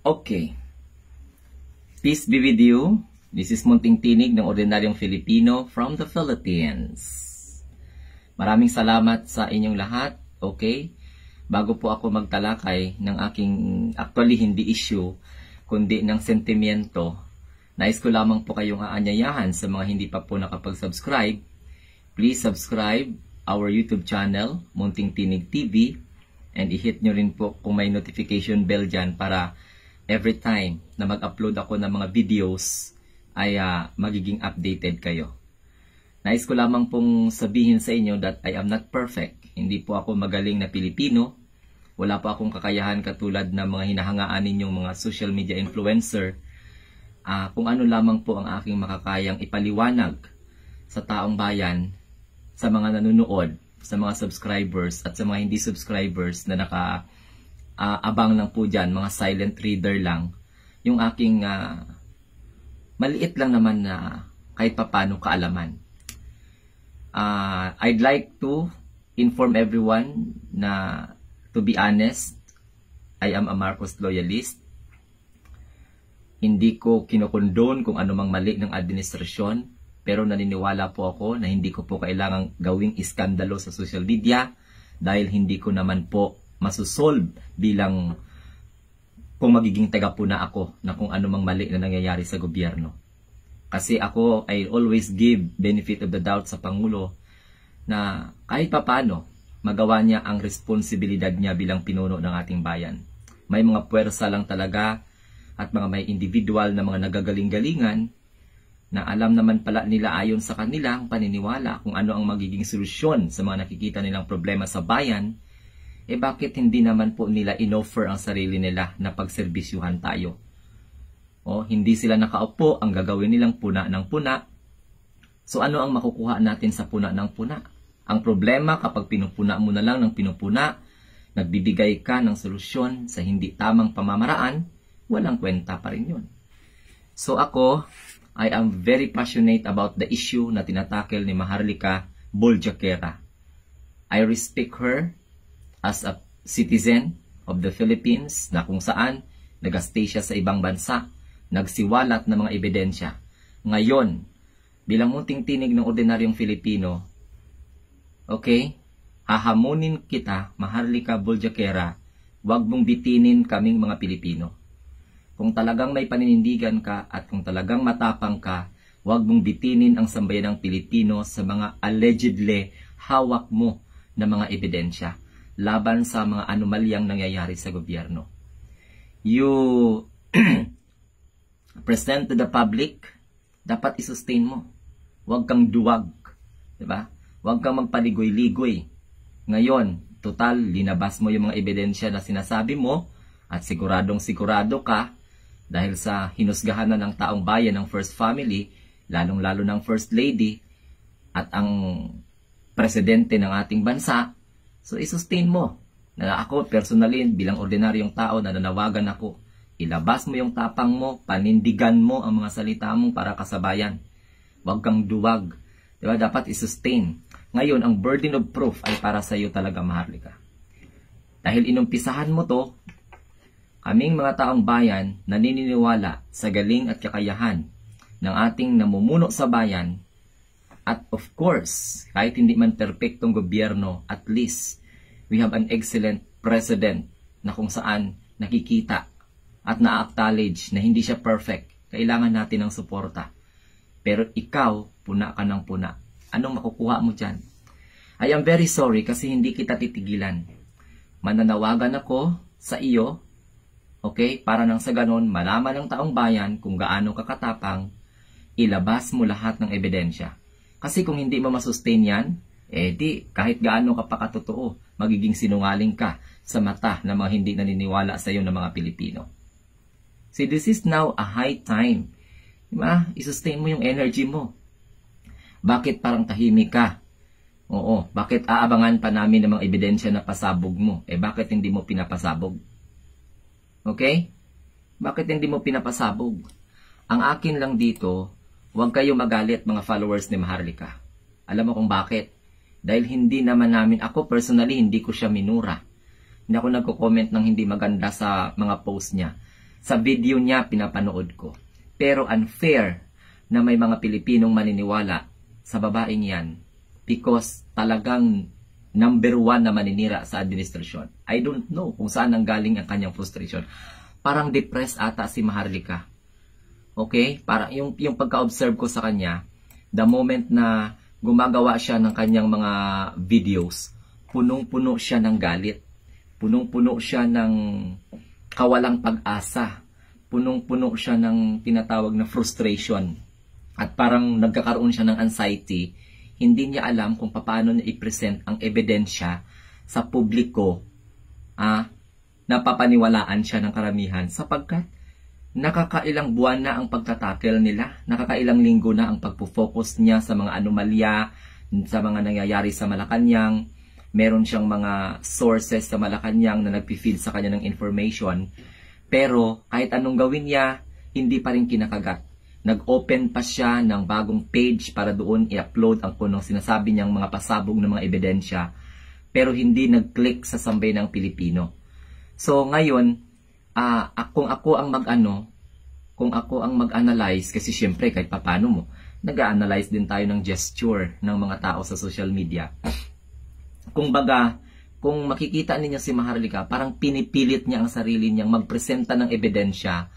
Okay. Peace be with you. This is Munting Tinig ng Ordinaryong Filipino from the Philippines. Maraming salamat sa inyong lahat. Okay? Bago po ako magtalakay ng aking actually hindi issue, kundi ng sentimiento, nais ko lamang po kayong aanyayahan sa mga hindi pa po nakapag-subscribe. Please subscribe our YouTube channel, Munting Tinig TV, and i-hit nyo rin po kung may notification bell dyan para every time na mag-upload ako ng mga videos ay magiging updated kayo. Nais ko lamang pong sabihin sa inyo that I am not perfect. Hindi po ako magaling na Pilipino. Wala po akong kakayahan katulad ng mga hinahangaan ninyong mga social media influencer. Kung ano lamang po ang aking makakayang ipaliwanag sa taong bayan, sa mga nanonood, sa mga subscribers at sa mga hindi subscribers na abang lang po dyan, mga silent reader lang, yung aking maliit lang naman na kahit papano kaalaman. I'd like to inform everyone na, to be honest, I am a Marcos loyalist. Hindi ko kinokondon kung anumang mali ng administrasyon, pero naniniwala po ako na hindi ko po kailangang gawing iskandalo sa social media dahil hindi ko naman po masusolve bilang kung magiging tagapuna ako na kung anumang mali na nangyayari sa gobyerno. Kasi ako, I always give benefit of the doubt sa Pangulo na kahit papano magawa niya ang responsibilidad niya bilang pinuno ng ating bayan. May mga puwersa lang talaga at mga may individual na mga nagagaling-galingan na alam naman pala nila ayon sa kanilang paniniwala kung ano ang magiging solusyon sa mga nakikita nilang problema sa bayan. Bakit hindi naman po nila inoffer ang sarili nila na pagserbisyuhan tayo? Hindi sila nakaupo, ang gagawin nilang puna ng puna. So ano ang makukuha natin sa puna ng puna? Ang problema kapag pinupuna mo na lang ng pinupuna, nagbibigay ka ng solusyon sa hindi tamang pamamaraan, walang kwenta pa rin yun. So ako, I am very passionate about the issue na tinatakel ni Maharlika Boljaquera. I respect her as a citizen of the Philippines na kung saan nag-stay siya sa ibang bansa, nagsiwalat ng mga ebidensya. Ngayon, bilang munting tinig ng ordinaryong Filipino, okay, hahamunin kita, Maharlika Boljaquera, huwag mong bitinin kaming mga Pilipino. Kung talagang may paninindigan ka at kung talagang matapang ka, huwag mong bitinin ang sambayanang Pilipino sa mga allegedly hawak mo na mga ebidensya laban sa mga anomalyang nangyayari sa gobyerno. You present to the public, dapat isustain mo. Huwag kang duwag, diba? Huwag kang magpaligoy-ligoy. Ngayon, total, linabas mo yung mga ebidensya na sinasabi mo at siguradong-sigurado ka dahil sa hinusgahan na ng taong bayan ng First Family, lalong-lalo ng First Lady at ang presidente ng ating bansa. So, isustain mo. Na ako, personally, bilang ordinaryong tao, nananawagan ako. Ilabas mo yung tapang mo, panindigan mo ang mga salita mo para kasabayan. Huwag kang duwag. Diba? Dapat isustain. Ngayon, ang burden of proof ay para sa iyo talaga, Maharlika. Dahil inumpisahan mo to, kaming mga taong bayan naniniwala sa galing at kakayahan ng ating namumuno sa bayan. At of course, kahit hindi man perpektong gobyerno, at least we have an excellent president na kung saan nakikita at na-acknowledge na hindi siya perfect. Kailangan natin ng suporta. Pero ikaw, puna ka ng puna. Anong makukuha mo dyan? I am very sorry kasi hindi kita titigilan. Mananawagan ako sa iyo, okay, para nang sa ganon, malaman ng taong bayan kung gaano kakatapang, ilabas mo lahat ng ebidensya. Kasi kung hindi mo masustain yan, di kahit gaano ka pa katotoo, magiging sinungaling ka sa mata ng mga hindi naniniwala sa iyo ng mga Pilipino. See, this is now a high time. Diba? I-sustain mo yung energy mo. Bakit parang tahimik ka? Oo, bakit aabangan pa namin ng mga ebidensya na pasabog mo? Bakit hindi mo pinapasabog? Okay? Bakit hindi mo pinapasabog? Ang akin lang dito, huwag kayo magalit mga followers ni Maharlika. Alam mo kung bakit? Dahil hindi naman namin, ako personally, hindi ko siya minura. Hindi ako nagko-comment ng hindi maganda sa mga post niya. Sa video niya, pinapanood ko. Pero unfair na may mga Pilipinong maniniwala sa babaeng yan because talagang number 1 na maninira sa administrasyon. I don't know kung saan nanggaling ang kanyang frustration. Parang depressed ata si Maharlika. Okay? Parang yung pagka-observe ko sa kanya, the moment na gumagawa siya ng kanyang mga videos, punong-puno siya ng galit. Punong-puno siya ng kawalang pag-asa. Punong-puno siya ng tinatawag na frustration. At parang nagkakaroon siya ng anxiety. Hindi niya alam kung paano niya i-present ang ebidensya sa publiko na papaniwalaan siya ng karamihan sapagkat nakakailang buwan na ang pagtatackle nila, nakakailang linggo na ang pagpo-focus niya sa mga anomalya, sa mga nangyayari sa Malacanang. Meron siyang mga sources sa Malacanang na nagpi-feed sa kanya ng information. Pero kahit anong gawin niya, hindi pa rin kinakagat. Nag-open pa siya ng bagong page para doon i-upload ang punong sinasabi niyang mga pasabog ng mga ebidensya. Pero hindi nag-click sa sambayanang Pilipino. So ngayon, kung ako ang mag-analyze, kasi syempre kahit papano mo, nag-analyze din tayo ng gesture ng mga tao sa social media. Kung makikita ninyo si Maharlika, parang pinipilit niya ang sarili niyang magpresenta ng ebidensya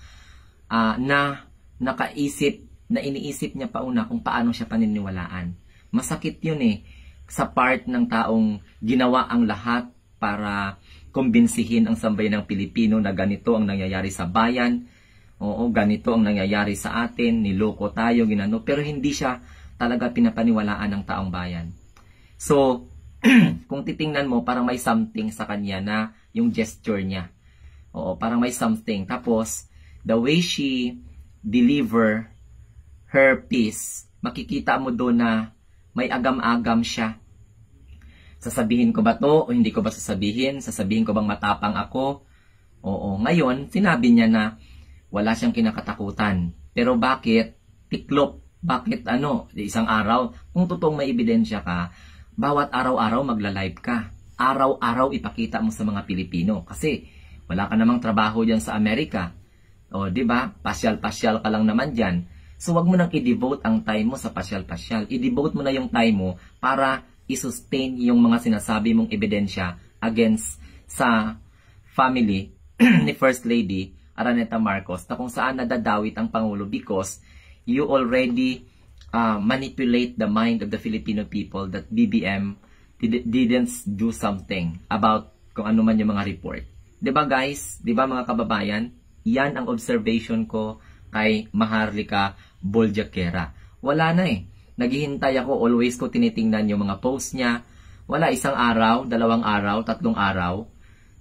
na iniisip niya pauna kung paano siya paniniwalaan. Masakit yun sa part ng taong ginawa ang lahat para kumbinsihin ang sambayanang Pilipino na ganito ang nangyayari sa bayan, ganito ang nangyayari sa atin, niloko tayo, ginano, pero hindi siya talaga pinapaniwalaan ng taong bayan. So, kung titingnan mo, parang may something sa kanya na yung gesture niya. Parang may something. Tapos, the way she deliver her piece, makikita mo doon na may agam-agam siya. Sasabihin ko ba to o hindi ko ba sasabihin? Sasabihin ko bang matapang ako? Oo. Ngayon, sinabi niya na wala siyang kinakatakutan. Pero bakit? Tiklop. Bakit isang araw? Kung totoong may ebidensya ka, bawat araw-araw magla-live ka. Araw-araw ipakita mo sa mga Pilipino. Kasi wala ka namang trabaho dyan sa Amerika. Di ba? Pasyal-pasyal ka lang naman dyan. So, wag mo nang i-devote ang time mo sa pasyal-pasyal. I-devote mo na yung time mo para i-sustain yung mga sinasabi mong ebidensya against sa family ni First Lady Araneta Marcos na kung saan nadadawit ang Pangulo because you already manipulate the mind of the Filipino people that BBM didn't do something about kung ano man yung mga report. Diba guys? Diba mga kababayan? Yan ang observation ko kay Maharlika Boljakera. Wala na Naghihintay ako, always ko tinitingnan yung mga post niya. Wala, 1 araw, 2 araw, 3 araw.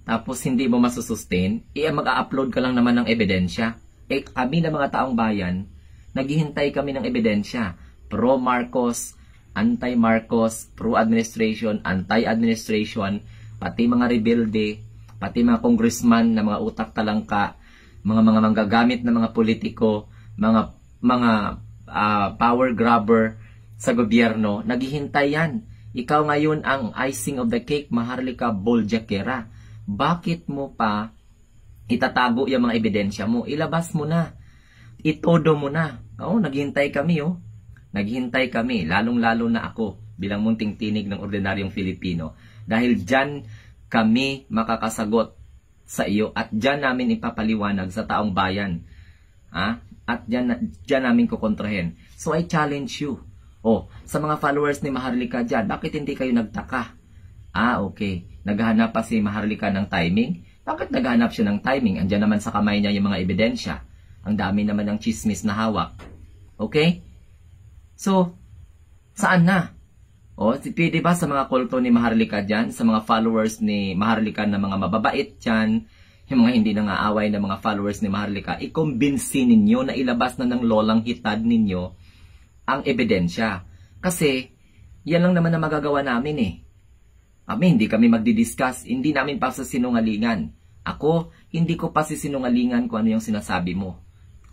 Tapos hindi mo masusustain. Mag-a-upload ka lang naman ng ebidensya. Kami na mga taong bayan, naghihintay kami ng ebidensya. Pro-Marcos, anti-Marcos, pro-administration, anti-administration, pati mga rebelde, pati mga congressman na mga utak talangka, mga manggagamit na mga politiko, mga power grabber sa gobyerno, naghihintay yan. Ikaw ngayon ang icing of the cake, Maharlika Boljakera. Bakit mo pa itatago yung mga ebidensya mo? Ilabas mo na. Itodo mo na. Naghihintay kami Naghihintay kami, lalong-lalo na ako bilang munting tinig ng ordinaryong Filipino. Dahil dyan kami makakasagot sa iyo at dyan namin ipapaliwanag sa taong bayan. At dyan namin kukontrahin. So I challenge you. Sa mga followers ni Maharlika dyan, bakit hindi kayo nagtaka? Okay. Naghahanap pa si Maharlika ng timing? Bakit naghahanap siya ng timing? Andyan naman sa kamay niya yung mga ebidensya. Ang dami naman ng chismis na hawak. Okay? So, saan na? Pwede ba sa mga kulto ni Maharlika dyan, sa mga followers ni Maharlika na mga mababait dyan, yung mga hindi nangaaway na mga followers ni Maharlika, ikumbinsi ninyo na ilabas na ng lolang hitad ninyo ang ebidensya. Kasi, yan lang naman na magagawa namin hindi kami magdi-discuss, hindi namin pa sa sinungalingan. Ako, hindi ko pa sinungalingan kung ano yung sinasabi mo.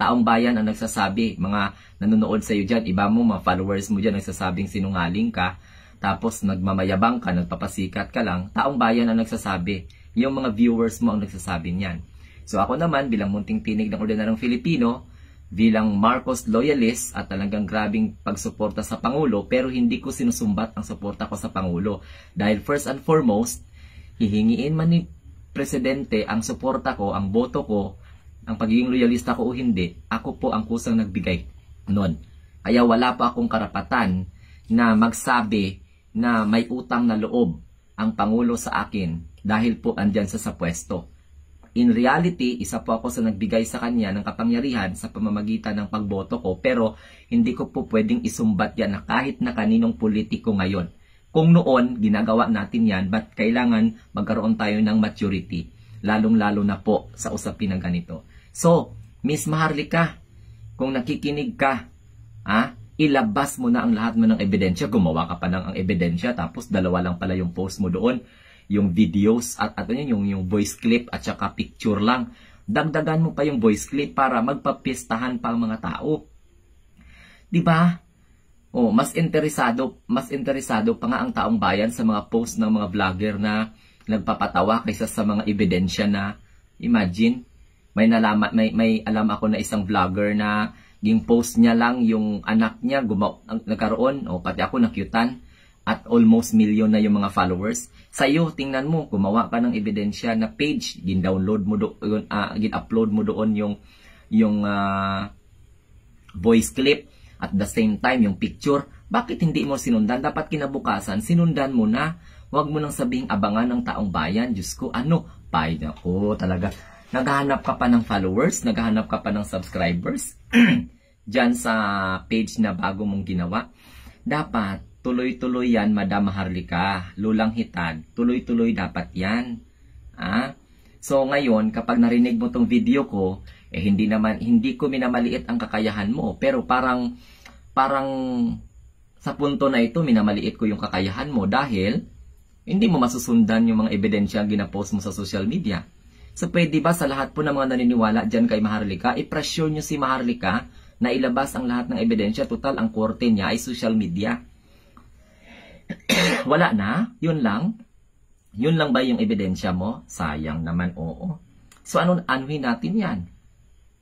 Taong bayan ang nagsasabi, mga nanonood sa iyo dyan, iba mo, mga followers mo dyan nagsasabing sinungaling ka, tapos nagmamayabang ka, nagpapasikat ka lang, taong bayan ang nagsasabi. Yung mga viewers mo ang nagsasabi niyan. So ako naman, bilang munting tinig ng ordinaryong Filipino, bilang Marcos loyalist at talagang grabing pagsuporta sa Pangulo, pero hindi ko sinusumbat ang suporta ko sa Pangulo. Dahil first and foremost, hihingiin man ni Presidente ang suporta ko, ang boto ko, ang pagiging loyalista ko o hindi, ako po ang kusang nagbigay nun. Kaya wala pa akong karapatan na magsabi na may utang na loob ang Pangulo sa akin dahil po andyan sa pwesto. In reality, isa po ako sa nagbigay sa kanya ng kapangyarihan sa pamamagitan ng pagboto ko, pero hindi ko po pwedeng isumbat yan na kahit na kaninong politiko ngayon. Kung noon, ginagawa natin yan, but kailangan magkaroon tayo ng maturity, lalong-lalo na po sa usapin ng ganito. So, Miss Maharlika, kung nakikinig ka, ilabas mo na ang lahat mo ng ebidensya. Gumawa ka pa ng ang ebidensya, tapos dalawa lang pala yung post mo doon. Yung videos at yung voice clip at saka picture lang. Dagdagan mo pa yung voice clip para magpapistahan pa ang mga tao. 'Di ba? Oh, mas interesado pa nga ang taong bayan sa mga post ng mga vlogger na nagpapatawa kaysa sa mga ebidensya na imagine, may alam ako na isang vlogger na yung post niya lang yung anak niya nagkaroon, pati ako nakyutan, at almost million na yung mga followers. Sa iyo, tingnan mo, gumawa ka ng ebidensya na page, gin-download mo doon, gin-upload mo doon yung voice clip, at the same time yung picture. Bakit hindi mo sinundan? Dapat kinabukasan, sinundan mo na. Huwag mo nang sabihing abangan ng taong bayan. Diyos ko, pay ako talaga. Naghahanap ka pa ng followers, naghahanap ka pa ng subscribers dyan sa page na bago mong ginawa. Dapat tuloy-tuloy yan, Madam Maharlika. Lulang hitad, tuloy-tuloy dapat yan. So ngayon, kapag narinig mo tong video ko, hindi ko minamaliit ang kakayahan mo, pero parang sa punto na ito, minamaliit ko yung kakayahan mo dahil hindi mo masusundan yung mga ebidensya ginapost mo sa social media. So pwede ba sa lahat po ng mga naniniwala dyan kay Maharlika, i-pressure nyo si Maharlika na ilabas ang lahat ng ebidensya? Total, ang korte niya ay social media. Wala na? Yun lang? Yun lang ba yung ebidensya mo? Sayang naman, oo. So anuhin natin yan?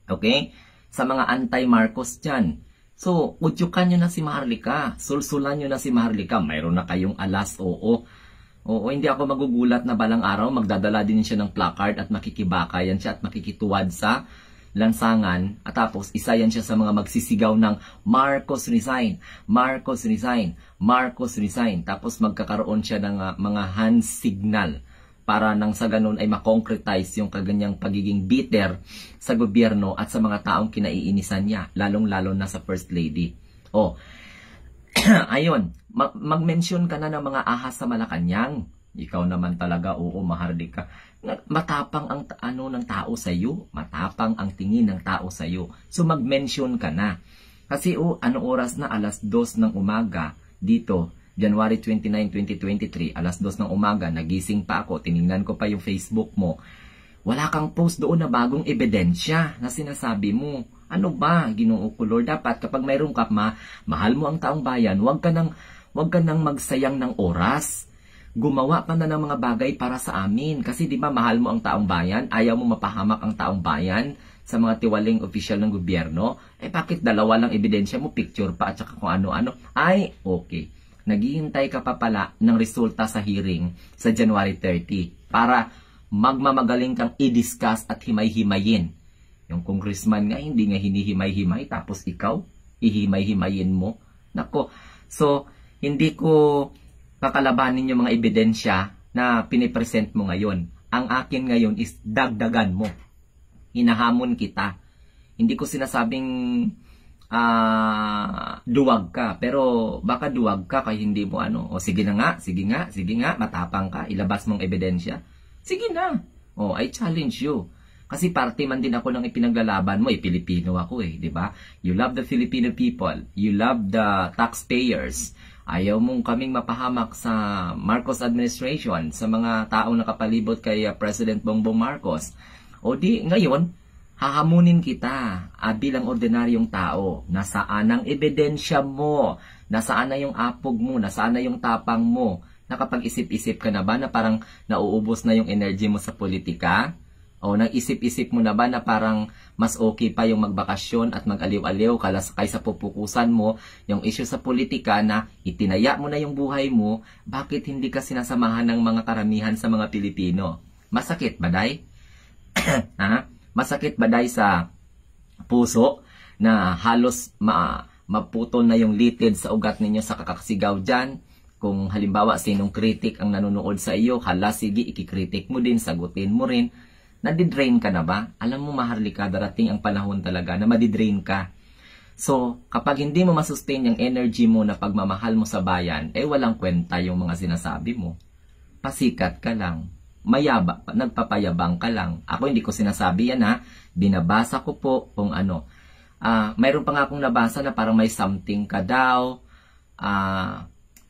Okay? Sa mga anti-Marcos dyan. So, udyukan nyo na si Maharlika. Sulsulan nyo na si Maharlika. Mayroon na kayong alas, oo. Oo, hindi ako magugulat na balang araw magdadala din siya ng placard at makikibakayan siya at makikituwad sa lansangan, at tapos isa yan siya sa mga magsisigaw ng Marcos resign, Marcos resign, Marcos resign. Tapos magkakaroon siya ng mga hand signal para nang sa ganun ay makonkretize yung kaganyang pagiging bitter sa gobyerno at sa mga taong kinaiinisan niya, lalong-lalo na sa First Lady. Ayun, mag-mention ka na ng mga ahas sa Malacanang. Ikaw naman talaga, oo, Maharlika. Matapang ang ng tao sa iyo, matapang ang tingin ng tao sa iyo. So mag-mention ka na. Kasi ano oras na? Alas 2 ng umaga dito, January 29, 2023, alas 2 ng umaga, nagising pa ako, tiningnan ko pa yung Facebook mo. Wala kang post doon na bagong ebidensya na sinasabi mo. Ano ba, Ginoo ko Lord? Dapat kapag mayroong ka mahal mo ang taong bayan, huwag ka nang magsayang ng oras. Gumawa ka na ng mga bagay para sa amin. Kasi di ba mahal mo ang taong bayan, ayaw mo mapahamak ang taong bayan sa mga tiwaling opisyal ng gobyerno. Bakit dalawa lang ebidensya mo, picture pa at saka kung ano-ano? Ay, okay. Naghihintay ka pa pala ng resulta sa hearing sa January 30 para magmamagaling kang i-discuss at himay-himayin. Yung congressman nga, hindi nga hinihimay-himay, tapos ikaw, ihimay-himayin mo. Nako, so, hindi ko kakalabanin yung mga ebidensya na pinipresent mo ngayon. Ang akin ngayon is dagdagan mo. Hinahamon kita. Hindi ko sinasabing duwag ka, pero baka duwag ka kaya hindi mo sige nga, matapang ka, ilabas mong ebidensya. Sige na. I challenge you. Kasi parte man din ako ng ipinaglalaban mo, Pilipino ako di ba? You love the Filipino people. You love the taxpayers. Ayaw mong kaming mapahamak sa Marcos administration, sa mga taong nakapalibot kay President Bongbong Marcos. Ngayon, hahamunin kita bilang ordinaryong tao. Nasaan ang ebidensya mo? Nasaan na yung apog mo? Nasaan na yung tapang mo? Nakapag-isip-isip ka na ba na parang nauubos na yung energy mo sa politika? O nag-isip-isip mo na ba na parang mas okay pa yung magbakasyon at mag-aliw-aliw kaysa pupukusan mo yung issue sa politika na itinaya mo na yung buhay mo, bakit hindi ka sinasamahan ng mga karamihan sa mga Pilipino? Masakit ba, day? Ha? Masakit ba, day, sa puso na halos maputol na yung litid sa ugat ninyo sa kakasigaw dyan? Kung halimbawa sinong kritik ang nanonood sa iyo, hala sige, ikikritik mo din, sagutin mo rin. Nadidrain ka na ba? Alam mo, Maharlika, darating ang panahon talaga na madidrain ka. So, kapag hindi mo masustain yung energy mo na pagmamahal mo sa bayan, walang kwenta yung mga sinasabi mo. Pasikat ka lang. Nagpapayabang ka lang. Ako hindi ko sinasabi yan, ha. Binabasa ko po kung ano. Mayroon pa nga akong nabasa na parang may something ka daw.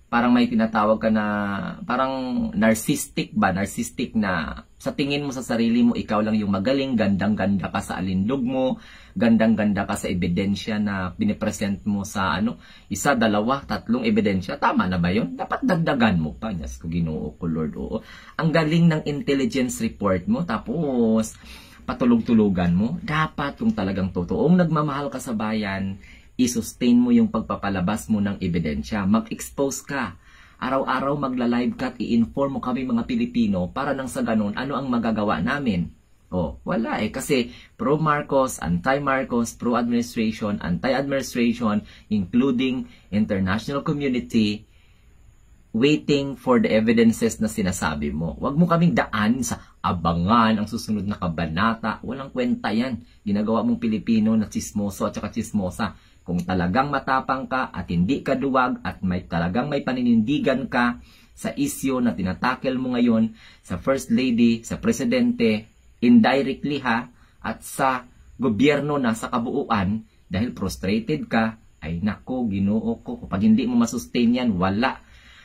Parang may tinatawag ka na, parang narcissistic na sa tingin mo sa sarili mo, ikaw lang yung magaling, gandang-ganda ka sa alindog mo, gandang-ganda ka sa ebidensya na pinipresent mo sa 1, 2, 3 ebidensya. Tama na ba yun? Dapat dagdagan mo pa. Yes, ko Ginoo ko, Lord. Oo. Ang galing ng intelligence report mo, tapos patulog-tulugan mo. Dapat kung talagang totoong nagmamahal ka sa bayan, i-sustain mo yung pagpapalabas mo ng ebidensya. Mag-expose ka. Araw-araw magla-live ka at i-inform mo kami mga Pilipino para nang sa ganun, ano ang magagawa namin? Wala kasi pro-Marcos, anti-Marcos, pro-administration, anti-administration, including international community, waiting for the evidences na sinasabi mo. Huwag mo kaming daan sa abangan ang susunod na kabanata. Walang kwenta yan. Ginagawa mong Pilipino na chismoso at saka chismosa. Kung talagang matapang ka at hindi ka duwag at talagang may paninindigan ka sa isyo na tinatakel mo ngayon sa First Lady, sa Presidente, indirectly at sa gobyerno na sa kabuuan, dahil frustrated ka, ay nako, Ginoo ko, kapag hindi mo masustain yan, wala.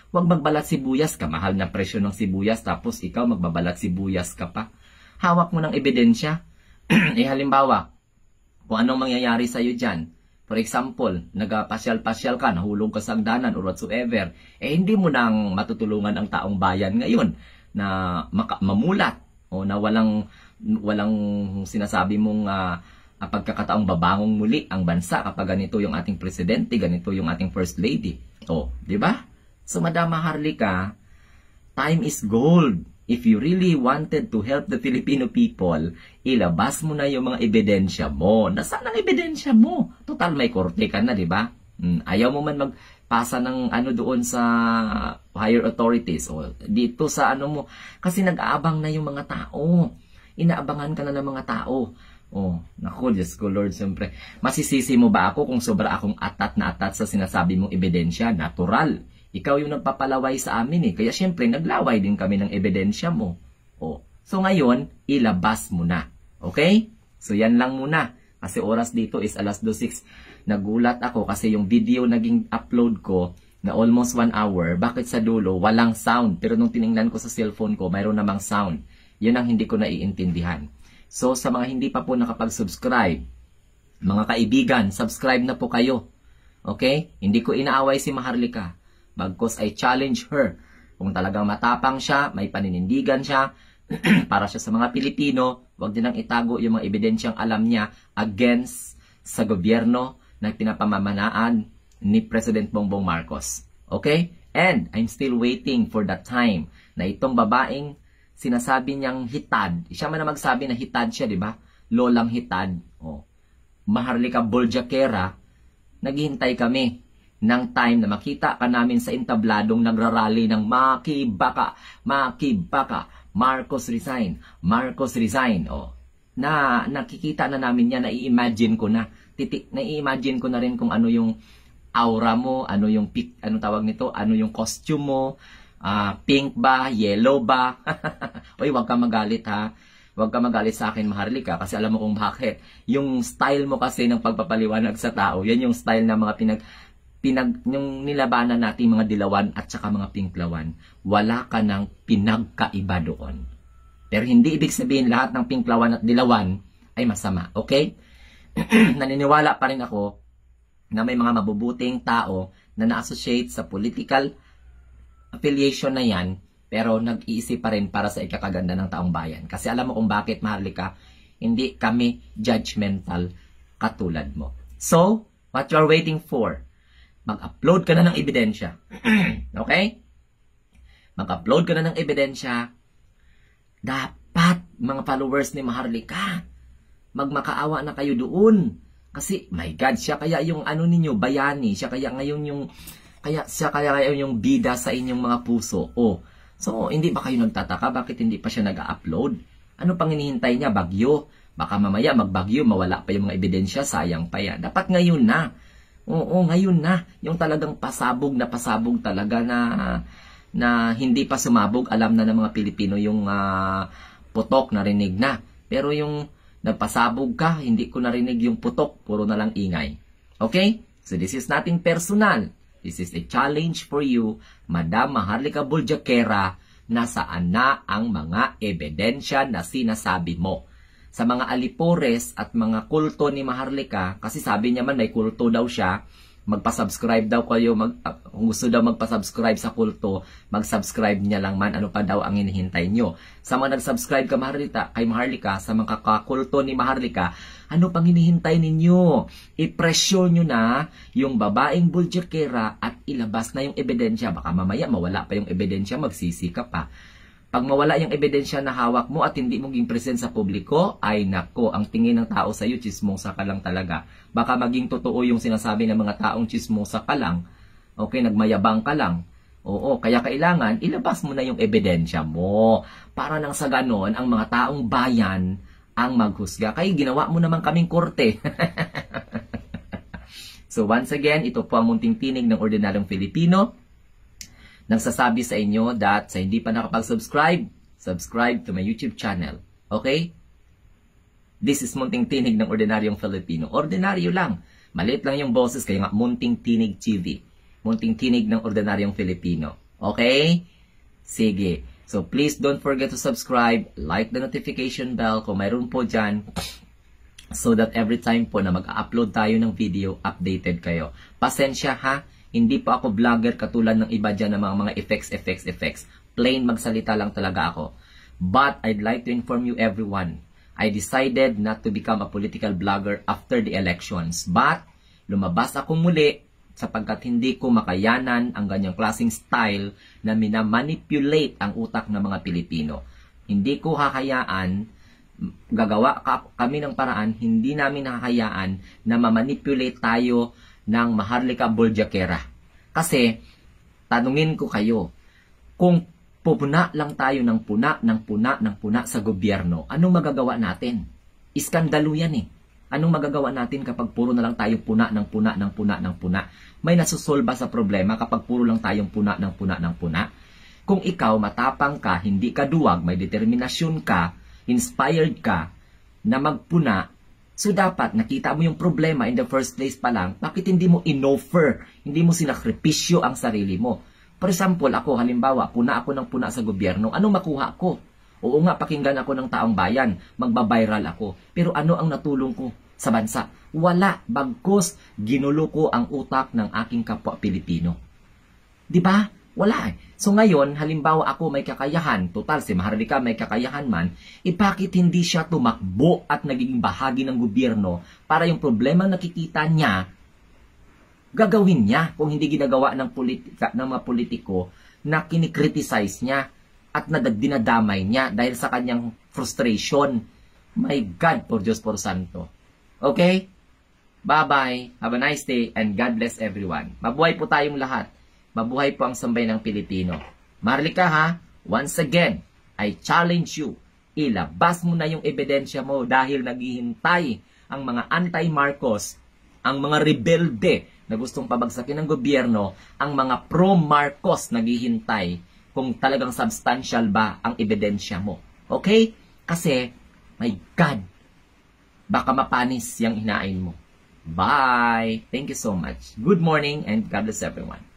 Huwag magbalat sibuyas ka, mahal na presyo ng sibuyas, tapos ikaw magbabalat sibuyas ka pa. Hawak mo ng ebidensya. Halimbawa, kung anong mangyayari sa'yo dyan. For example, nagpasyal-pasyal ka, nahulog ka sa hagdanan or whatsoever, hindi mo nang matutulungan ang taong bayan ngayon na mamulat o na walang sinasabi mong pagkakataong babangong muli ang bansa kapag ganito yung ating presidente, ganito yung ating first lady. Di ba? So, Madam Maharlika, time is gold. If you really wanted to help the Filipino people, ilabas mo na yung mga ebidensya mo. Nasaan ang ebidensya mo? Total, may korte ka na, di ba? Ayaw mo man magpasa ng doon sa higher authorities o dito sa mo. Kasi nag-aabang na yung mga tao. Inaabangan ka na ng mga tao. Naku, Diyos ko, Lord, siyempre. Masisisi mo ba ako kung sobra akong atat na atat sa sinasabi mong ebidensya? Natural. Ikaw yung nagpapalaway sa amin Kaya syempre, naglaway din kami ng ebidensya mo. So ngayon, ilabas mo na. Okay? So yan lang muna. Kasi oras dito is 2:06. Nagulat ako kasi yung video naging upload ko na almost 1 hour. Bakit sa dulo? Walang sound. Pero nung tiningnan ko sa cellphone ko, mayroon namang sound. Yun ang hindi ko naiintindihan. So sa mga hindi pa po nakapag-subscribe, mga kaibigan, subscribe na po kayo. Okay? Hindi ko inaaway si Maharlika. Bagkus I challenge her. Kung talagang matapang siya, may paninindigan siya, para siya sa mga Pilipino, wag din nang itago yung mga ebidensyang alam niya against sa gobyerno na pinapamamanaan ni President Bongbong Marcos. Okay? And I'm still waiting for that time na itong babaeng sinasabi niyang hitad. Siya man na magsabi na hitad siya, di ba? Lolang hitad. Maharlika Boljakera, naghihintay kami ng time na makita ka namin sa entabladong nagrarally ng makibaka, Marcos resign, Marcos resign. Na nakikita na namin yan, nai-imagine ko na. Nai-imagine ko na rin kung ano yung aura mo, ano yung tawag nito, ano yung costume mo, pink ba, yellow ba? Oy, wag ka magalit ha. Huwag ka magalit sa akin, Maharlika, kasi alam mo kung bakit. Yung style mo kasi ng pagpapaliwanag sa tao, yan yung style ng mga yung nilabanan natin mga dilawan at saka mga pinklawan. Wala ka ng pinagkaiba doon. Pero hindi ibig sabihin lahat ng pinklawan at dilawan ay masama. Okay? Naniniwala pa rin ako na may mga mabubuting tao na na-associate sa political affiliation na yan pero nag-iisip pa rin para sa ikakaganda ng taong bayan. Kasi alam mo kung bakit, Maharlika, hindi kami judgmental katulad mo. So, what you are waiting for? Mag-upload ka na ng ebidensya. Okay? Mag-upload ka na ng ebidensya. Dapat, mga followers ni Maharlika, magmakaawa na kayo doon. Kasi, my God, siya kaya yung ano ninyo, bayani. Siya kaya ngayon yung bida sa inyong mga puso. Oh, so, hindi ba kayo nagtataka? Bakit hindi pa siya nag-upload? Ano pang hinihintay niya? Bagyo. Baka mamaya magbagyo, mawala pa yung mga ebidensya, sayang pa yan. Dapat ngayon na. Oo, ngayon na. Yung talagang pasabog talaga na hindi pa sumabog. Alam na ng mga Pilipino yung putok, narinig na. Pero yung nagpasabog ka, hindi ko narinig yung putok, puro na lang ingay. Okay? So this is nothing personal. This is a challenge for you, Madam Maharlika Boljakera, na saan na ang mga ebidensya na sinasabi mo. Sa mga alipores at mga kulto ni Maharlika, kasi sabi niya man may kulto daw siya, magpa-subscribe daw kayo, kung gusto daw magpa-subscribe sa kulto, mag-subscribe niya lang man, ano pa daw ang hinihintay nyo. Sa mga nag-subscribe kay Maharlika, sa mga kakulto ni Maharlika, ano pang hinihintay ninyo? I-pressure nyo na yung babaeng Boljakera at ilabas na yung ebidensya. Baka mamaya mawala pa yung ebidensya, magsisi ka pa. Pag mawala yung ebidensya na hawak mo at hindi mo ging present sa publiko, ay nako, ang tingin ng tao sa'yo, chismosa ka lang talaga. Baka maging totoo yung sinasabi ng mga taong chismosa ka lang. Okay, nagmayabang ka lang. Oo, kaya kailangan, ilabas mo na yung ebidensya mo. Para nang sa ganon, ang mga taong bayan ang maghusga. Kaya ginawa mo naman kaming korte. So once again, ito po ang munting tinig ng ordinaryong Filipino. Nagsasabi sa inyo that sa hindi pa nakapag-subscribe, subscribe to my YouTube channel. Okay? This is Munting Tinig ng Ordinaryong Filipino. Ordinaryo lang. Maliit lang yung boses, kaya nga Munting Tinig TV. Munting Tinig ng Ordinaryong Filipino. Okay? Sige. So please don't forget to subscribe, like the notification bell kung mayroon po dyan, so that every time po na mag-upload tayo ng video, updated kayo. Pasensya ha? Hindi pa ako vlogger katulad ng iba dyan ng mga effects. Plain magsalita lang talaga ako. But I'd like to inform you everyone, I decided not to become a political blogger after the elections. But lumabas ako muli sapagkat hindi ko makayanan ang ganyang klaseng style na minamanipulate ang utak ng mga Pilipino. Hindi ko hakayaan, gagawa kami ng paraan, hindi namin hakayaan na mamanipulate tayo ng Maharlika Boljakera. Kasi, tanungin ko kayo, kung pupuna lang tayo ng puna sa gobyerno, anong magagawa natin? Iskandalo yan eh. Anong magagawa natin kapag puro na lang tayo puna? May nasusolba sa problema kapag puro lang tayong puna. Kung ikaw matapang ka, hindi ka duwag, may determinasyon ka, inspired ka na magpuna, so dapat nakita mo yung problema in the first place pa lang, bakit hindi mo inoffer, hindi mo sinakripisyo ang sarili mo? For example, ako halimbawa, puna ako ng puna sa gobyerno, anong makuha ko? Oo nga, pakinggan ako ng taong bayan, magbabiral ako. Pero ano ang natulong ko sa bansa? Wala, bagkus ginulo ko ang utak ng aking kapwa Pilipino. Di ba? Wala eh. So ngayon, halimbawa ako may kakayahan, total si Maharlika may kakayahan man, bakit hindi siya tumakbo at naging bahagi ng gobyerno para yung problema nakikita niya, gagawin niya kung hindi ginagawa ng mga politiko na kinikriticize niya at dinadamay niya dahil sa kanyang frustration. My God, por Diyos por Santo. Okay? Bye-bye. Have a nice day and God bless everyone. Mabuhay po tayong lahat. Mabuhay po ang sambayan ng Pilipino. Maharlika ha, once again, I challenge you. Ilabas mo na yung ebidensya mo dahil naghihintay ang mga anti-Marcos, ang mga rebelde na gustong pabagsakin ng gobyerno, ang mga pro-Marcos naghihintay kung talagang substantial ba ang ebidensya mo. Okay? Kasi, my God, baka mapanis yung hinain mo. Bye! Thank you so much. Good morning and God bless everyone.